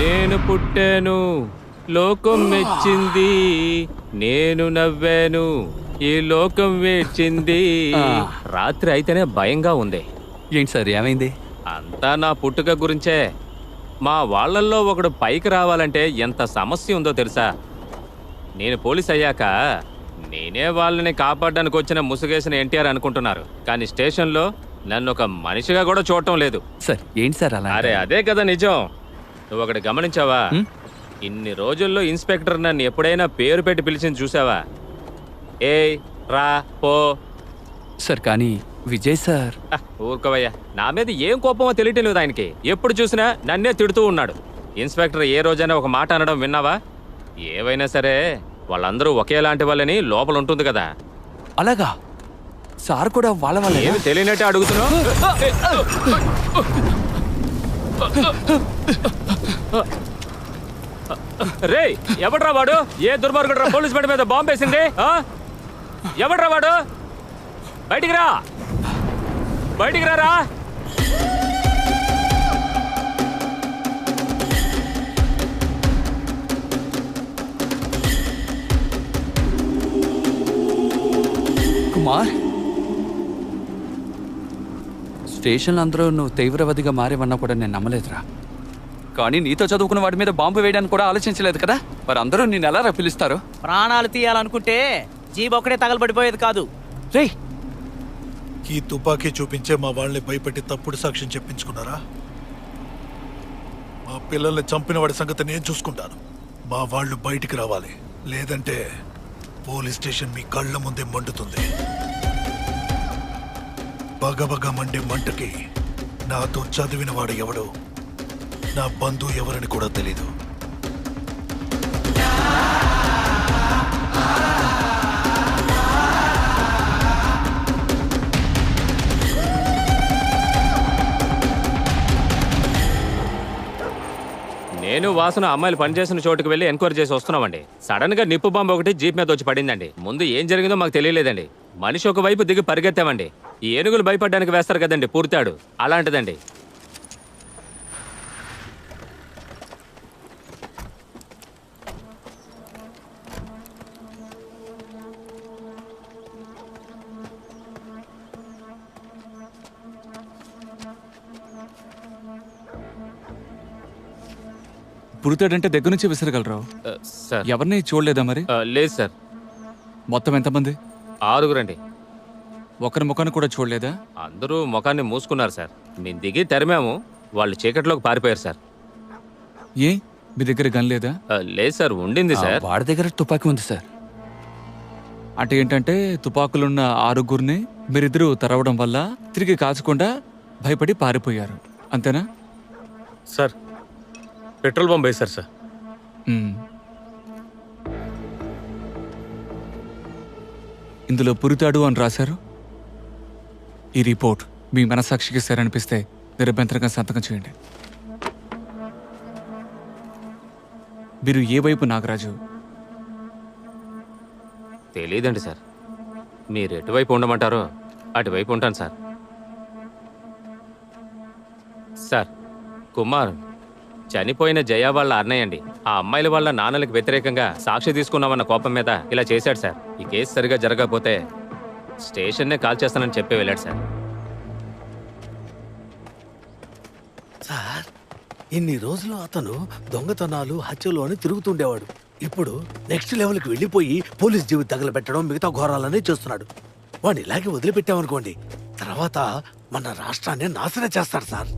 నేను పుట్టాను, లోకం మెచ్చింది, నేను నవ్వాను, ఈ లోకం వేచింది. రాత్రి అయితేనే భయంగా ఉంది. ఏంటి సార్ ఏమైంది? అంతా నా పుట్టుక గురించే. మా వాళ్ళల్లో ఒకడు పైకి రావాలంటే ఎంత సమస్య ఉందో తెలుసా? నేను పోలీస్ అయ్యాక నేనే వాళ్ళని కాపాడడానికి వచ్చిన ముసుగేసిన ఎన్టీఆర్ అనుకుంటున్నారు, కానీ స్టేషన్లో నన్ను ఒక మనిషిగా కూడా చూడటం లేదు. సార్ ఏంటి సార్ అలా? అరే అదే కదా నిజం. నువ్వు ఒకటి గమనించావా? ఇన్ని రోజుల్లో ఇన్స్పెక్టర్ నన్ను ఎప్పుడైనా పేరు పెట్టి పిలిచింది చూసావా? ఏయ్ రా పో. సార్ కానీ విజయ్ సార్. ఊరుకోవయ్యా, నా మీద ఏం కోపమో తెలియటం లేదు ఆయనకి. ఎప్పుడు చూసినా నన్నే తిడుతూ ఉన్నాడు. ఇన్స్పెక్టర్ ఏ రోజైనా ఒక మాట అనడం విన్నావా? ఏవైనా సరే వాళ్ళందరూ ఒకేలాంటి వాళ్ళని లోపల ఉంటుంది కదా. అలాగా? సార్ కూడా వాళ్ళ వల్ల ఏమి తెలియనట్టే అడుగుతున్నావు? రే ఎవడ్రా వాడు? ఏ దుర్మార్గుడు పోలీస్ బండి మీద బాంబు వేసింది? ఎవడ్రా వాడు? బయటికి రా, బయటికి రారా. కుమార్, స్టేషన్లో అందరూ నువ్వు తీవ్రవాదిగా మారేవన్నా కూడా నేను నమ్మలేదురా. కానీ నీతో చదువుకున్న వాడి మీద బాంబు వేయడానికి కూడా ఆలోచించలేదు కదా. మరి అందరూ నేను ఎలా పిలుస్తారు? ప్రాణాలు తీయాలనుకుంటే జీబ్ ఒక్కడే తగలబడిపోయేది కాదు. రే, ఈ తుపాకీ చూపించే మా వాళ్ళని భయపెట్టి తప్పుడు సాక్ష్యం చెప్పించుకున్నారా? మా పిల్లల్ని చంపిన వాడి సంగతి నేను చూసుకుంటాను. మా వాళ్ళు బయటికి రావాలి, లేదంటే పోలీస్ స్టేషన్ మీ కళ్ళ ముందే మండుతుంది. బగబగ మండే మంటకి నాతో చదివిన వాడు ఎవడు, నా బంధువు ఎవరని కూడా తెలీదు. నేను వాసన అమ్మాయిలు పనిచేసిన చోటుకు వెళ్ళి ఎంక్వైరీ చేసి వస్తున్నామండి. సడన్ గా నిప్పు బాంబు ఒకటి జీప్ మీద వచ్చి పడిందండి. ముందు ఏం జరిగిందో మాకు తెలియలేదండి. మనిషి ఒక వైపు దిగి పరిగెత్తామండి. ఈ ఏనుగులు భయపడడానికి వేస్తారు కదండి పూర్తాడు, అలాంటిదండి. పుడతాడంటే దగ్గర నుంచి విసరగలరు. సార్ ఎవరిని చూడలేదా మరి? లేదు సార్. మొత్తం ఎంతమంది? 6 ఒకరి ముఖాన్ని కూడా చూడలేదా? అందరూ ముఖాన్ని మూసుకున్నారు సార్. మేము దిగి తరిమాము, వాళ్ళు చీకట్లోకి పారిపోయారు సార్. ఏ మీ దగ్గర గన్ లేదా? లేదు సార్, ఉండింది సార్. వాడి దగ్గర తుపాకీ ఉంది సార్. అంటే ఏంటంటే తుపాకులున్న 6గురిని మీరిద్దరూ తరవడం వల్ల తిరిగి కాల్చకుండా భయపడి పారిపోయారు, అంతేనా? సార్ పెట్రోల్ బాంబు వేశారు సార్. ఇందులో పురితాడు అని రాశారు. ఈ రిపోర్ట్ మీ మనసాక్షికి సరనిపిస్తే నిరభ్యంతరంగా సంతకం చేయండి. మీరు ఏ వైపు నాగరాజు? తెలీదండి సార్. మీరు ఎటువైపు ఉండమంటారో అటువైపు ఉంటాను సార్. సార్, కుమార్ చనిపోయిన జయ వాళ్ళ అన్నయ్య అండి. ఆ అమ్మాయిల వాళ్ళ నాన్నలకు వ్యతిరేకంగా సాక్షి తీసుకున్నామన్న కోపం మీద ఇలా చేశాడు సార్. ఈ కేసు సరిగా జరగకపోతే స్టేషన్నే కాల్ చేస్తానని చెప్పి వెళ్ళాడు సార్. సార్, ఇన్ని రోజులు అతను దొంగతనాలు, హత్యలు అని తిరుగుతుండేవాడు. ఇప్పుడు నెక్స్ట్ లెవెల్కి వెళ్ళిపోయి పోలీస్ జీవి తగలబెట్టడం, మిగతా ఘోరాలన్నీ చేస్తున్నాడు. వాడిని ఇలాగే వదిలిపెట్టామనుకోండి, తర్వాత మన రాష్ట్రాన్ని నాశనం చేస్తాడు సార్.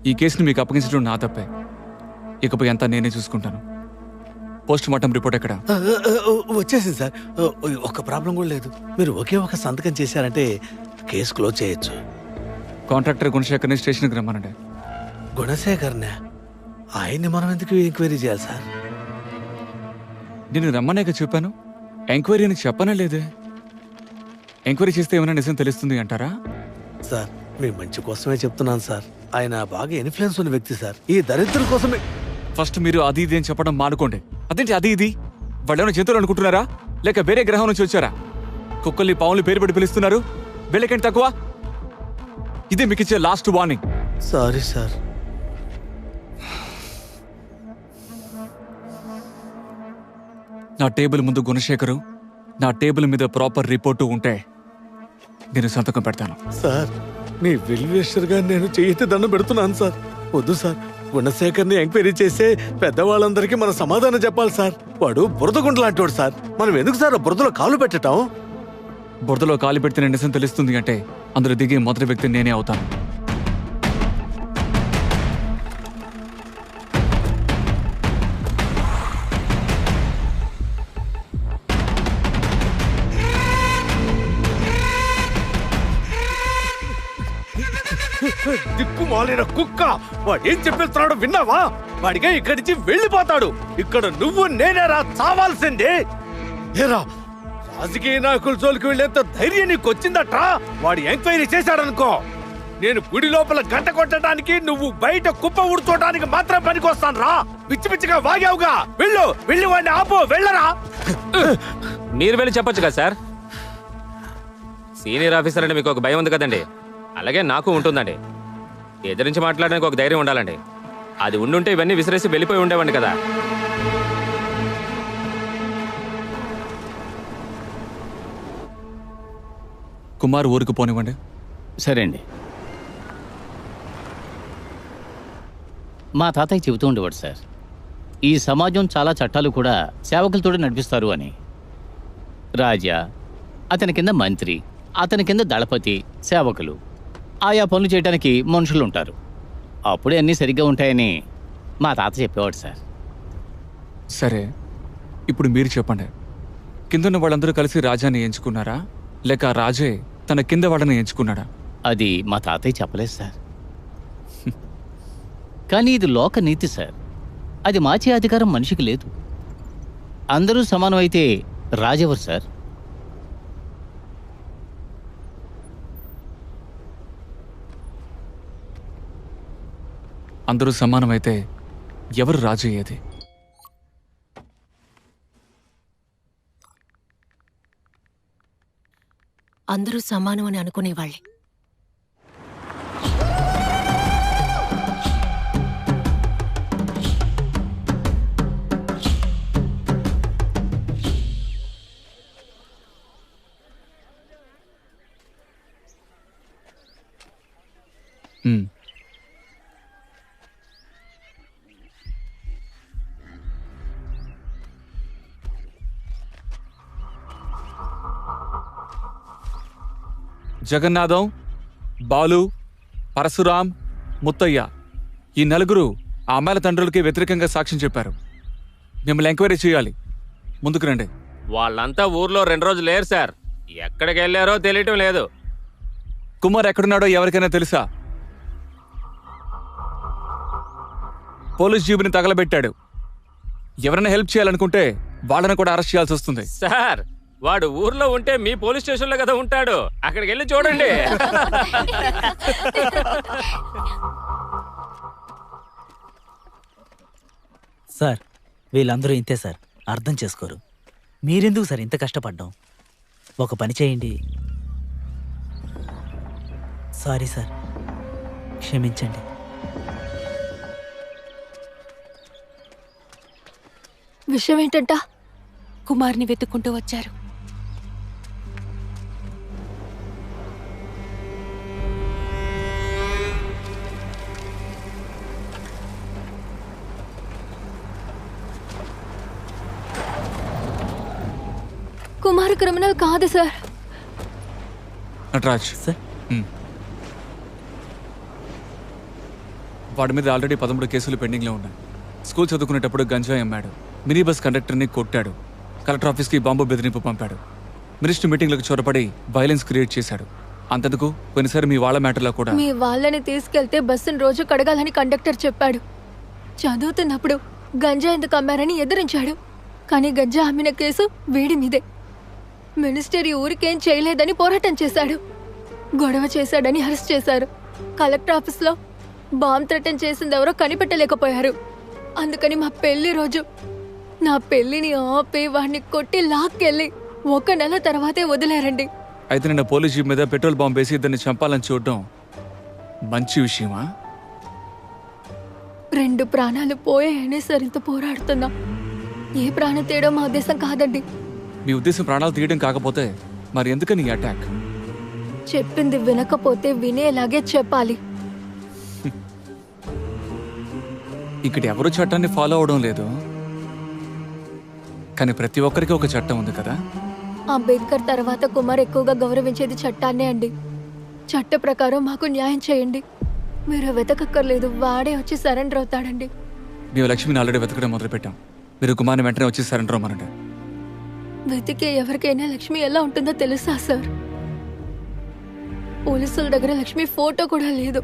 ఈ కేసుని మీకు అప్పగించడం నా తప్పే. ఇకపై అంతా నేనే చూసుకుంటాను. పోస్ట్ మార్టం రిపోర్ట్ ఎక్కడ? వచ్చేసింది సార్. ఒక్క ప్రాబ్లం కూడా లేదు. మీరు ఒకే ఒక సంతకం చేశారంటే కేసు క్లోజ్ చేయొచ్చు. కాంట్రాక్టర్ గుణశేఖర్ని స్టేషన్కి రమ్మనండి. గుణశేఖర్నే? ఆయన్ని మనం ఎందుకు ఎంక్వైరీ చేయాలి సార్? నేను రమ్మనేక చెప్పాను. ఎంక్వైరీ అని చెప్పనే లేదే. ఎంక్వైరీ చేస్తే ఏమైనా నిజం తెలుస్తుంది అంటారా? సార్, మీ మంచి కోసమే చెప్తున్నాను సార్. ఆయన బాగా ఇన్ఫ్లుయెన్స్ ఉన్న వ్యక్తి సార్. ఈ దరిద్రుల కోసమే. ఫస్ట్ మీరు అది ఇది అని చెప్పడం మానుకోండి. అదేంటి అది ఇది? వాళ్ళు ఏమైనా జంతువులు అనుకుంటున్నారా, లేక వేరే గ్రహం నుంచి వచ్చారా? కుక్కల్ని పావులు పేరు పెట్టి పిలుస్తున్నారు. వీళ్ళకేంటి తక్కువ? ఇదే మీకు ఇచ్చే లాస్ట్ వార్నింగ్. Sorry sir. నా టేబుల్ ముందు గుణశేఖరు, నా టేబుల్ మీద ప్రాపర్ రిపోర్టు ఉంటే నేను సంతకం పెడతాను. సార్ మీ వెల్విషర్గా నేను చేయితే దండం పెడుతున్నాను సార్. వద్దు సార్, గుణశేఖర్ని ఎంక్వైరీ చేసే పెద్దవాళ్ళందరికీ మన సమాధానం చెప్పాలి సార్. వాడు బురదగుండ లాంటివాడు సార్. మనం ఎందుకు సార్ ఆ బురదలో కాలు పెట్టటం? బురదలో కాలు పెడితే నిజం తెలుస్తుంది అంటే అందులో దిగే మొదటి వ్యక్తి నేనే అవుతాను. దిక్కు మాలిన కుక్క, వాడు ఏం చెప్పేస్తున్నాడో విన్నావా? వాడిగా ఇక్కడి నుంచి వెళ్ళిపోతాడు. ఇక్కడ నువ్వు నేనేరా చావాల్సిందే. ఏరా, రాజకీయ నాయకుల జోలికి వెళ్ళేంత ధైర్యం నీకు వచ్చిందట్రా? వాడు ఎంక్వైరీ చేశాడనుకో, నేను గుడి లోపల గంట కొట్టడానికి, నువ్వు బయట కుప్ప ఉడుకోవడానికి మాత్రం పనికొస్తాను రా. పిచ్చి పిచ్చిగా వాగావుగా. వెళ్ళి వాడిని ఆపు, వెళ్ళరా. మీరు వెళ్ళి చెప్పొచ్చు కదా సార్. సీనియర్ ఆఫీసర్ అంటే మీకు ఒక భయం ఉంది కదండి, అలాగే నాకు ఉంటుందండి. ఎదిరించి మాట్లాడడానికి ఒక ధైర్యం ఉండాలండి. అది ఉండుంటే ఇవన్నీ విసిరేసి వెళ్ళిపోయి ఉండేవాడిని కదా. కుమార్ ఊరికి పోనివ్వండి. సరే అండి. మా తాతయ్య చెబుతూ ఉండేవాడు సార్, ఈ సమాజం చాలా చట్టాలు కూడా సేవకులతో నడిపిస్తారు అని. రాజా, అతని కింద మంత్రి, అతని కింద దళపతి, సేవకులు, ఆయా పనులు చేయడానికి మనుషులు ఉంటారు. అప్పుడే అన్నీ సరిగ్గా ఉంటాయని మా తాత చెప్పేవాడు సార్. సరే, ఇప్పుడు మీరు చెప్పండి. కిందన్న వాళ్ళందరూ కలిసి రాజాని ఎంచుకున్నారా, లేక రాజే తన కింద వాళ్ళని ఎంచుకున్నాడా? అది మా తాతయ్య చెప్పలేదు సార్. కానీ ఇది లోక నీతి సార్. అది మార్చే అధికారం మనిషికి లేదు. అందరూ సమానం అయితే రాజెవరు సార్? అందరూ సమానమైతే ఎవరు రాజు అయ్యేది? అందరూ సమానం అని అనుకునేవాళ్ళే. జగన్నాథం, బాలు, పరశురాం, ముత్తయ్య, ఈ నలుగురు ఆ అమ్మాయిల తండ్రులకి వ్యతిరేకంగా సాక్ష్యం చెప్పారు. మిమ్మల్ని ఎంక్వైరీ చేయాలి. ముందుకు రండి. వాళ్ళంతా ఊర్లో 2 రోజులు లేరు సార్. ఎక్కడికి వెళ్ళారో తెలియటం లేదు. కుమార్ ఎక్కడున్నాడో ఎవరికైనా తెలుసా? పోలీస్ జీబుని తగలబెట్టాడు. ఎవరైనా హెల్ప్ చేయాలనుకుంటే వాళ్ళని కూడా అరెస్ట్ చేయాల్సి వస్తుంది. సార్, వాడు ఊర్లో ఉంటే మీ పోలీస్ స్టేషన్లో కదా ఉంటాడు. అక్కడికి వెళ్ళి చూడండి. సార్, వీళ్ళందరూ ఇంతే సార్, అర్థం చేసుకోరు. మీరెందుకు సార్ ఇంత కష్టపడ్డాం? ఒక పని చేయండి. సారీ సార్, క్షమించండి. విషయం ఏంటంట? కుమార్ని వెతుక్కుంటూ వచ్చారు. కుమార్ క్రిమినల్ కాదు సార్. నటరాజ్ సార్, వాడి మీద ఆల్రెడీ 13 కేసులు పెండింగ్లో ఉన్నాయి. స్కూల్ చదువుకునేటప్పుడు గంజాయి అమ్మాడు, మినీ బస్ కండక్టర్ని కొట్టాడు, కలెక్టర్ ఆఫీస్కి బాంబు బెదిరింపు పంపాడు, మినిస్టర్ మీటింగ్లకు చొరపడి వైలెన్స్ క్రియేట్ చేశాడు. అంతెందుకు కొన్నిసారి మీ వాళ్ళ మ్యాటర్లో కూడా. మీ వాళ్ళని తీసుకెళ్తే బస్సును రోజు కడగాలని కండక్టర్ చెప్పాడు. చదువుతున్నప్పుడు గంజా ఎందుకు అమ్మారని ఎదిరించాడు. కానీ గంజా అమ్మిన కేసు వీడి మీదే. మినిస్టర్ ఈ ఊరికేం చేయలేదని పోరాటం చేశాడు. గొడవ చేశాడని అరెస్ట్ చేశారు. కలెక్టర్ ఆఫీస్లో బాంబ్ థ్రెటన్ చేసింది ఎవరో కనిపెట్టలేకపోయారు. అందుకని మా పెళ్లి రోజు నా పెళ్లిని ఆపి వాడిని కొట్టి లాక్కెళ్ళి 1 నెల తర్వాతే వదిలేరండి. అయితే నిన్న పోలీస్ జీప్ మీద పెట్రోల్ బాంబు వేసి ఇద్దరిని చంపాలని చూడడం మంచి విషయమా? 2 ప్రాణాలు పోయాయనే సరే ఇంత పోరాడుతున్నా. ఏ ప్రాణం తేయడం మా ఉద్దేశం కాదండి. మీ ఉద్దేశం ప్రాణాలు తీయడం కాకపోతే మరి ఎందుకని ఈ అటాక్? చెప్పింది వినకపోతే వినేలాగే చెప్పాలి. ఇక్కడ ఎవరు చట్టాన్ని ఫాలో అవడం లేదు, కానీ ప్రతి ఒక్కరికి ఒక చట్టం ఉంది కదా. అంబేద్కర్ తర్వాత కుమార్ ఎక్కువగా గౌరవించేది చట్టాన్నే అండి. చట్ట ప్రకారం మాకు న్యాయం చేయండి. మీరు వెతకక్కర్లేదు, వాడే వచ్చి సరెండర్ అవుతాడండి. మేము లక్ష్మిని ఆల్రెడీ వెతకడం మొదలుపెట్టాం. మీరు కుమార్ని వెంటనే వచ్చి సరెండర్ అవ్వమనండి. వెతికే ఎవరికైనా లక్ష్మి ఎలా ఉంటుందో తెలుసా సార్? పోలీసుల దగ్గర లక్ష్మి ఫోటో కూడా లేదు.